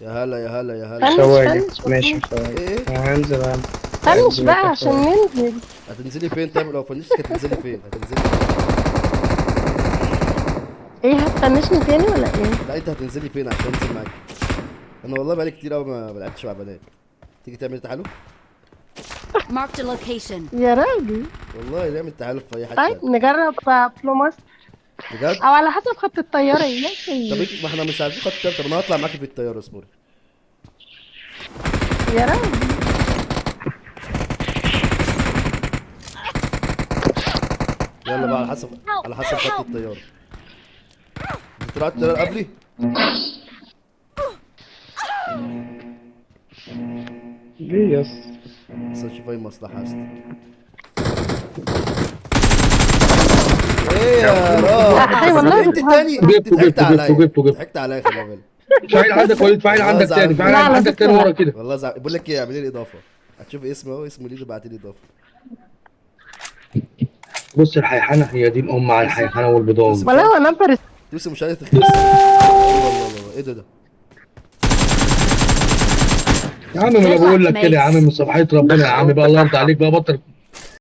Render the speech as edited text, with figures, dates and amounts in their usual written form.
يا هلا يا هلا يا هلا. ثواني فنش ماشي فنش ثواني. ايه هنزل انا. فنش بقى عشان ننزل. هتنزلي فين؟ طيب لو فنشتك هتنزلي فين؟ هتنزلي فين؟ ايه هتفنشني تاني ولا ايه؟ لا انت هتنزلي فين عشان انزل معاك؟ انا والله بقالي كتير قوي ما لعبتش مع بنات. تيجي تعمل تحالف؟ Marked a location. يا راجل. والله نعمل تحالف في اي طيب حته. نجرب بلوماس بجد؟ او على حسب خط الطياره يا طب سيدي. انت ما احنا مش عارفين خط الطياره. طب انا هطلع معاكي في الطياره اصبري. يا راجل. يلا بقى على حسب خط الطياره. انت طلعت الطياره قبلي؟ ليه يا اسطى؟ بس نشوف اي مصلحه يا اسطى. ايه يا أخي والله راجل؟ انت تاني جبته ضحكت عليا. جبته. ضحكت عليا خلي بالك. فايل عندك وليد، فايل والله عندك تاني، زعلت. فايل لا، على عندك فكرة تاني ورا لا. كده. والله بقول لك ايه، اعملي لي اضافه. هتشوف اسمه اهو، اسمه ليدو، بعت لي اضافه. بص الحيحانة هي دي الأم على الحيحانة والبضاعة. والله هو نمبر. توسي مش عايز تخلص. الله الله الله، ايه ده؟ يا عم ما انا بقول لك كده يا عم، من صباحية ربنا يا عم بقى، الله يرضى عليك بقى، بطل